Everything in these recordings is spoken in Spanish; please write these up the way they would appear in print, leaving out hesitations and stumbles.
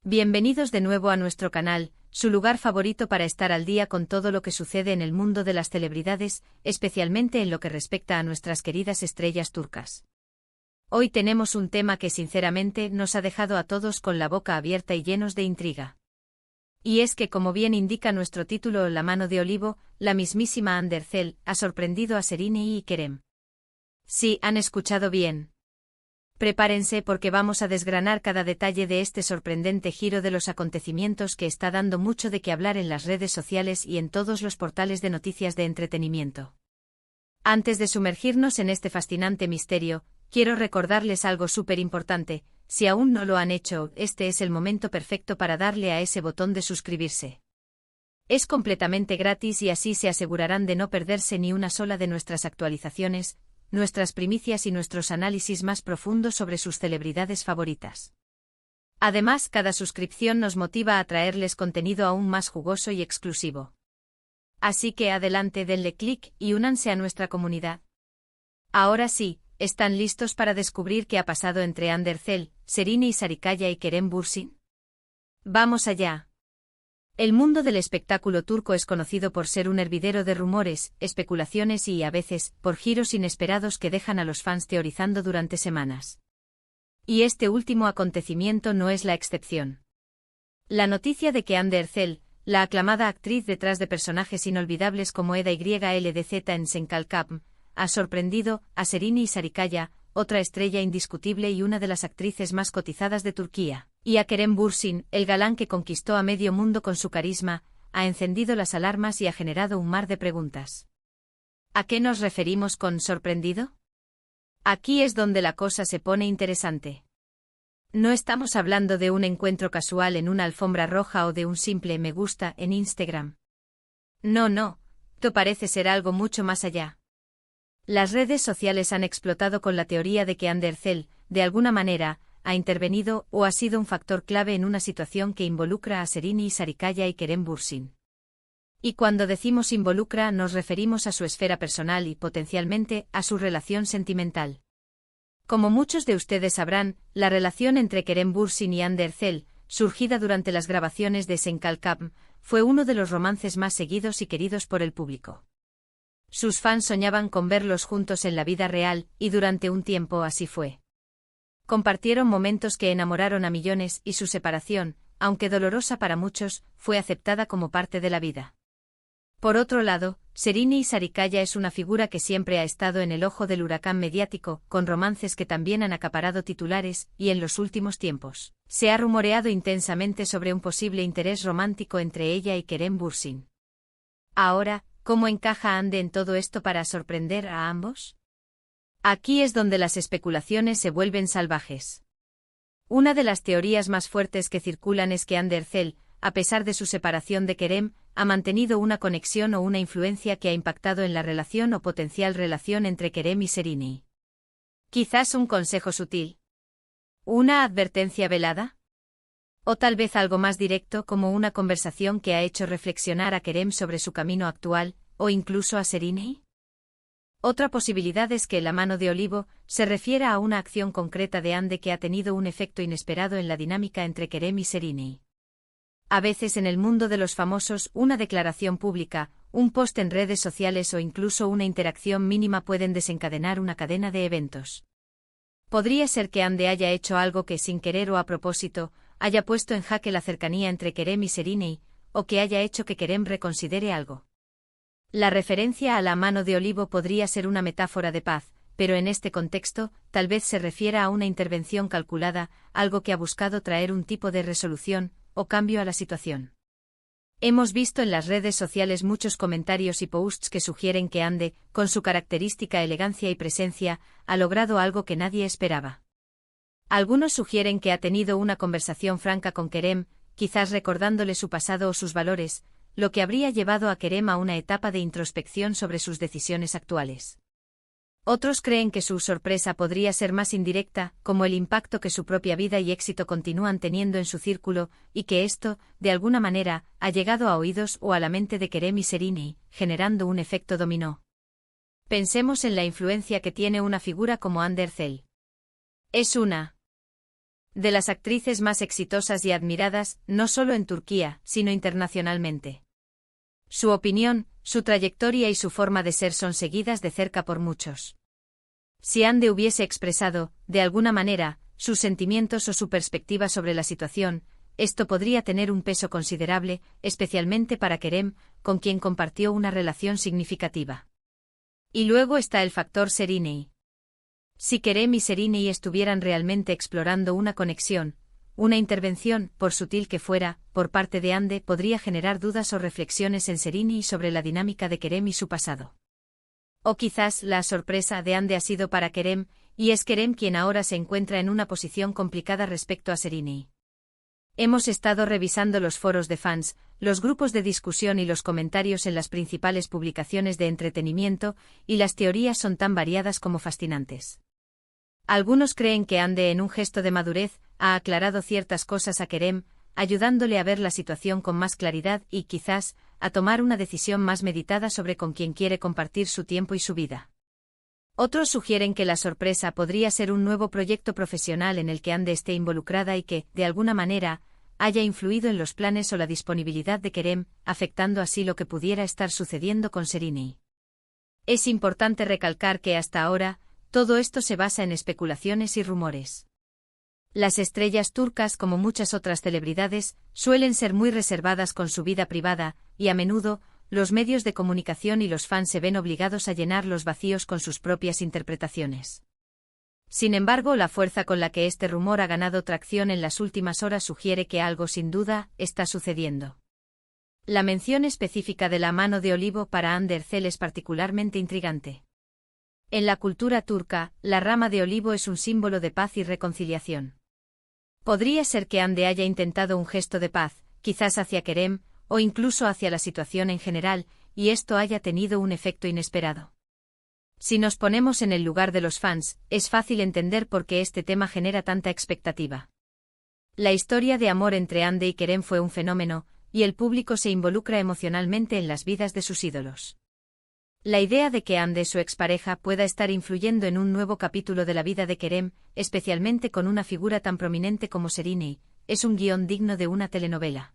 Bienvenidos de nuevo a nuestro canal, su lugar favorito para estar al día con todo lo que sucede en el mundo de las celebridades, especialmente en lo que respecta a nuestras queridas estrellas turcas. Hoy tenemos un tema que sinceramente nos ha dejado a todos con la boca abierta y llenos de intriga. Y es que, como bien indica nuestro título La mano de olivo, la mismísima Hande Erçel ha sorprendido a Serine y Kerem. Sí, han escuchado bien. Prepárense porque vamos a desgranar cada detalle de este sorprendente giro de los acontecimientos que está dando mucho de qué hablar en las redes sociales y en todos los portales de noticias de entretenimiento. Antes de sumergirnos en este fascinante misterio, quiero recordarles algo súper importante: si aún no lo han hecho, este es el momento perfecto para darle a ese botón de suscribirse. Es completamente gratis y así se asegurarán de no perderse ni una sola de nuestras actualizaciones, nuestras primicias y nuestros análisis más profundos sobre sus celebridades favoritas. Además, cada suscripción nos motiva a traerles contenido aún más jugoso y exclusivo. Así que adelante, denle clic y únanse a nuestra comunidad. Ahora sí, ¿están listos para descubrir qué ha pasado entre Hande Erçel, Serine Sarıkaya y Kerem Bürsin? ¡Vamos allá! El mundo del espectáculo turco es conocido por ser un hervidero de rumores, especulaciones y, a veces, por giros inesperados que dejan a los fans teorizando durante semanas. Y este último acontecimiento no es la excepción. La noticia de que Hande Erçel, la aclamada actriz detrás de personajes inolvidables como Eda YLDZ en Senkalkap, ha sorprendido a Serine Sarıkaya, otra estrella indiscutible y una de las actrices más cotizadas de Turquía, y a Kerem Bürsin, el galán que conquistó a medio mundo con su carisma, ha encendido las alarmas y ha generado un mar de preguntas. ¿A qué nos referimos con sorprendido? Aquí es donde la cosa se pone interesante. No estamos hablando de un encuentro casual en una alfombra roja o de un simple me gusta en Instagram. No, esto parece ser algo mucho más allá. Las redes sociales han explotado con la teoría de que Hande Erçel, de alguna manera, ha intervenido o ha sido un factor clave en una situación que involucra a Serine Sarıkaya y Kerem Bürsin. Y cuando decimos involucra nos referimos a su esfera personal y, potencialmente, a su relación sentimental. Como muchos de ustedes sabrán, la relación entre Kerem Bürsin y Hande Erçel, surgida durante las grabaciones de Senkalkap, fue uno de los romances más seguidos y queridos por el público. Sus fans soñaban con verlos juntos en la vida real, y durante un tiempo así fue. Compartieron momentos que enamoraron a millones y su separación, aunque dolorosa para muchos, fue aceptada como parte de la vida. Por otro lado, Serine Sarıkaya es una figura que siempre ha estado en el ojo del huracán mediático, con romances que también han acaparado titulares, y en los últimos tiempos, se ha rumoreado intensamente sobre un posible interés romántico entre ella y Kerem Bürsin. Ahora, ¿cómo encaja Hande en todo esto para sorprender a ambos? Aquí es donde las especulaciones se vuelven salvajes. Una de las teorías más fuertes que circulan es que Hande Erçel, a pesar de su separación de Kerem, ha mantenido una conexión o una influencia que ha impactado en la relación o potencial relación entre Kerem y Serine. Quizás un consejo sutil. ¿Una advertencia velada? O tal vez algo más directo, como una conversación que ha hecho reflexionar a Kerem sobre su camino actual, o incluso a Serine. Otra posibilidad es que la mano de olivo se refiera a una acción concreta de Hande que ha tenido un efecto inesperado en la dinámica entre Kerem y Serine. A veces en el mundo de los famosos, una declaración pública, un post en redes sociales o incluso una interacción mínima pueden desencadenar una cadena de eventos. Podría ser que Hande haya hecho algo que, sin querer o a propósito, haya puesto en jaque la cercanía entre Kerem y Serine, o que haya hecho que Kerem reconsidere algo. La referencia a la mano de olivo podría ser una metáfora de paz, pero en este contexto, tal vez se refiera a una intervención calculada, algo que ha buscado traer un tipo de resolución o cambio a la situación. Hemos visto en las redes sociales muchos comentarios y posts que sugieren que Hande, con su característica elegancia y presencia, ha logrado algo que nadie esperaba. Algunos sugieren que ha tenido una conversación franca con Kerem, quizás recordándole su pasado o sus valores, lo que habría llevado a Kerem a una etapa de introspección sobre sus decisiones actuales. Otros creen que su sorpresa podría ser más indirecta, como el impacto que su propia vida y éxito continúan teniendo en su círculo, y que esto, de alguna manera, ha llegado a oídos o a la mente de Kerem y Serine, generando un efecto dominó. Pensemos en la influencia que tiene una figura como Hande Erçel. Es una De las actrices más exitosas y admiradas, no solo en Turquía, sino internacionalmente. Su opinión, su trayectoria y su forma de ser son seguidas de cerca por muchos. Si Hande hubiese expresado, de alguna manera, sus sentimientos o su perspectiva sobre la situación, esto podría tener un peso considerable, especialmente para Kerem, con quien compartió una relación significativa. Y luego está el factor Seriney. Si Kerem y Seriney estuvieran realmente explorando una conexión, una intervención, por sutil que fuera, por parte de Hande podría generar dudas o reflexiones en Seriney sobre la dinámica de Kerem y su pasado. O quizás la sorpresa de Hande ha sido para Kerem, y es Kerem quien ahora se encuentra en una posición complicada respecto a Seriney. Hemos estado revisando los foros de fans, los grupos de discusión y los comentarios en las principales publicaciones de entretenimiento, y las teorías son tan variadas como fascinantes. Algunos creen que Hande, en un gesto de madurez, ha aclarado ciertas cosas a Kerem, ayudándole a ver la situación con más claridad y, quizás, a tomar una decisión más meditada sobre con quién quiere compartir su tiempo y su vida. Otros sugieren que la sorpresa podría ser un nuevo proyecto profesional en el que Hande esté involucrada y que, de alguna manera, haya influido en los planes o la disponibilidad de Kerem, afectando así lo que pudiera estar sucediendo con Seriney. Es importante recalcar que hasta ahora, todo esto se basa en especulaciones y rumores. Las estrellas turcas, como muchas otras celebridades, suelen ser muy reservadas con su vida privada, y a menudo, los medios de comunicación y los fans se ven obligados a llenar los vacíos con sus propias interpretaciones. Sin embargo, la fuerza con la que este rumor ha ganado tracción en las últimas horas sugiere que algo sin duda está sucediendo. La mención específica de la mano de olivo para Hande Erçel es particularmente intrigante. En la cultura turca, la rama de olivo es un símbolo de paz y reconciliación. Podría ser que Hande haya intentado un gesto de paz, quizás hacia Kerem, o incluso hacia la situación en general, y esto haya tenido un efecto inesperado. Si nos ponemos en el lugar de los fans, es fácil entender por qué este tema genera tanta expectativa. La historia de amor entre Hande y Kerem fue un fenómeno, y el público se involucra emocionalmente en las vidas de sus ídolos. La idea de que Hande, su expareja, pueda estar influyendo en un nuevo capítulo de la vida de Kerem, especialmente con una figura tan prominente como Seriney, es un guión digno de una telenovela.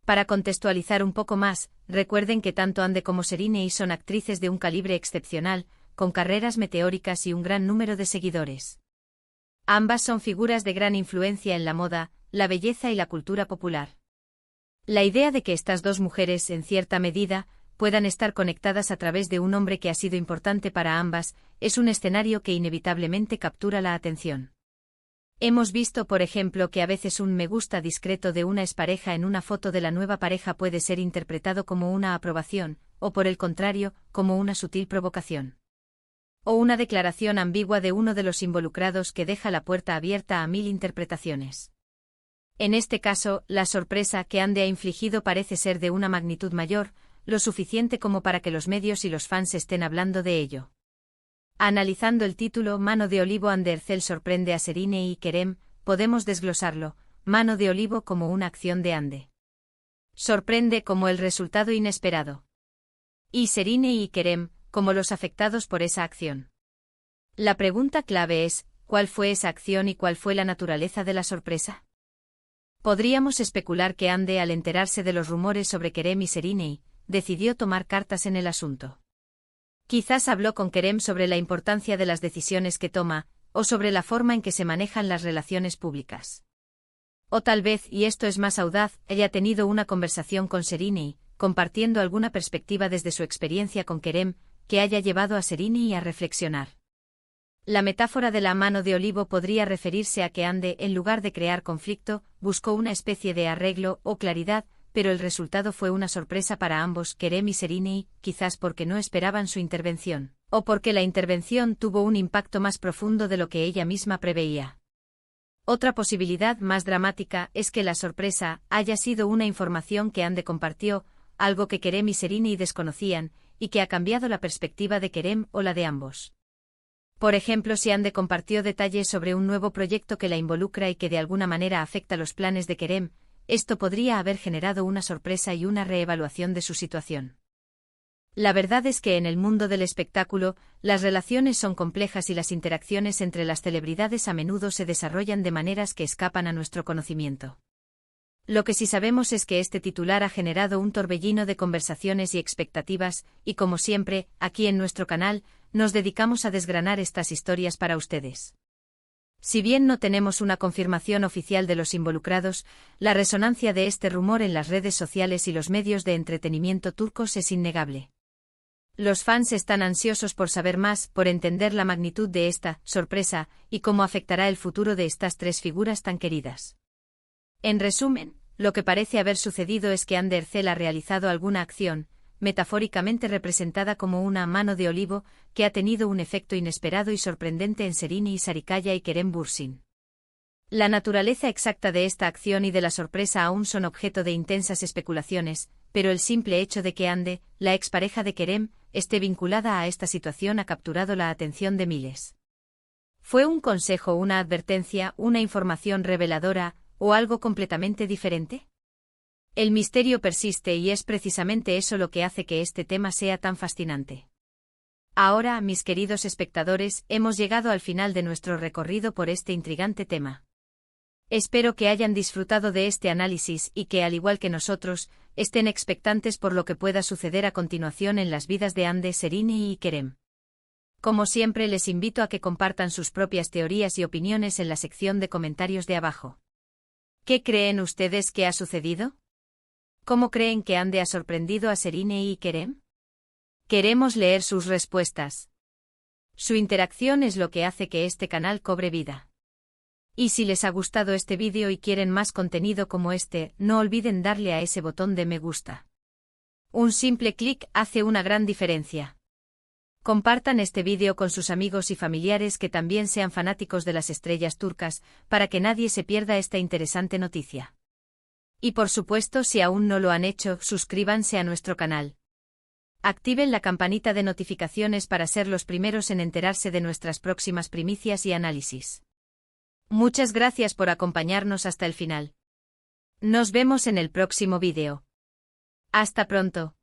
Para contextualizar un poco más, recuerden que tanto Hande como Seriney son actrices de un calibre excepcional, con carreras meteóricas y un gran número de seguidores. Ambas son figuras de gran influencia en la moda, la belleza y la cultura popular. La idea de que estas dos mujeres, en cierta medida, puedan estar conectadas a través de un hombre que ha sido importante para ambas, es un escenario que inevitablemente captura la atención. Hemos visto, por ejemplo, que a veces un me gusta discreto de una expareja en una foto de la nueva pareja puede ser interpretado como una aprobación, o por el contrario, como una sutil provocación. O una declaración ambigua de uno de los involucrados que deja la puerta abierta a mil interpretaciones. En este caso, la sorpresa que Hande ha infligido parece ser de una magnitud mayor, lo suficiente como para que los medios y los fans estén hablando de ello. Analizando el título Mano de olivo, Hande Erçel sorprende a Seriney y Kerem, podemos desglosarlo, mano de olivo como una acción de Hande. Sorprende como el resultado inesperado. Y Seriney y Kerem, como los afectados por esa acción. La pregunta clave es, ¿cuál fue esa acción y cuál fue la naturaleza de la sorpresa? Podríamos especular que Hande, al enterarse de los rumores sobre Kerem y Seriney, decidió tomar cartas en el asunto. Quizás habló con Kerem sobre la importancia de las decisiones que toma, o sobre la forma en que se manejan las relaciones públicas. O tal vez, y esto es más audaz, haya tenido una conversación con Seriney, compartiendo alguna perspectiva desde su experiencia con Kerem, que haya llevado a Seriney a reflexionar. La metáfora de la mano de olivo podría referirse a que Hande, en lugar de crear conflicto, buscó una especie de arreglo o claridad, pero el resultado fue una sorpresa para ambos, Kerem y Seriney, quizás porque no esperaban su intervención, o porque la intervención tuvo un impacto más profundo de lo que ella misma preveía. Otra posibilidad más dramática es que la sorpresa haya sido una información que Hande compartió, algo que Kerem y Seriney desconocían, y que ha cambiado la perspectiva de Kerem o la de ambos. Por ejemplo, si Hande compartió detalles sobre un nuevo proyecto que la involucra y que de alguna manera afecta los planes de Kerem, esto podría haber generado una sorpresa y una reevaluación de su situación. La verdad es que en el mundo del espectáculo, las relaciones son complejas y las interacciones entre las celebridades a menudo se desarrollan de maneras que escapan a nuestro conocimiento. Lo que sí sabemos es que este titular ha generado un torbellino de conversaciones y expectativas, y como siempre, aquí en nuestro canal, nos dedicamos a desgranar estas historias para ustedes. Si bien no tenemos una confirmación oficial de los involucrados, la resonancia de este rumor en las redes sociales y los medios de entretenimiento turcos es innegable. Los fans están ansiosos por saber más, por entender la magnitud de esta sorpresa y cómo afectará el futuro de estas tres figuras tan queridas. En resumen, lo que parece haber sucedido es que Hande Erçel ha realizado alguna acción, metafóricamente representada como una mano de olivo, que ha tenido un efecto inesperado y sorprendente en Serine y Sarikaya y Kerem Bürsin. La naturaleza exacta de esta acción y de la sorpresa aún son objeto de intensas especulaciones, pero el simple hecho de que Hande, la expareja de Kerem, esté vinculada a esta situación ha capturado la atención de miles. ¿Fue un consejo, una advertencia, una información reveladora, o algo completamente diferente? El misterio persiste y es precisamente eso lo que hace que este tema sea tan fascinante. Ahora, mis queridos espectadores, hemos llegado al final de nuestro recorrido por este intrigante tema. Espero que hayan disfrutado de este análisis y que, al igual que nosotros, estén expectantes por lo que pueda suceder a continuación en las vidas de Hande, Serine y Kerem. Como siempre, les invito a que compartan sus propias teorías y opiniones en la sección de comentarios de abajo. ¿Qué creen ustedes que ha sucedido? ¿Cómo creen que Hande ha sorprendido a Serine y Kerem? Queremos leer sus respuestas. Su interacción es lo que hace que este canal cobre vida. Y si les ha gustado este vídeo y quieren más contenido como este, no olviden darle a ese botón de me gusta. Un simple clic hace una gran diferencia. Compartan este vídeo con sus amigos y familiares que también sean fanáticos de las estrellas turcas, para que nadie se pierda esta interesante noticia. Y por supuesto, si aún no lo han hecho, suscríbanse a nuestro canal. Activen la campanita de notificaciones para ser los primeros en enterarse de nuestras próximas primicias y análisis. Muchas gracias por acompañarnos hasta el final. Nos vemos en el próximo vídeo. Hasta pronto.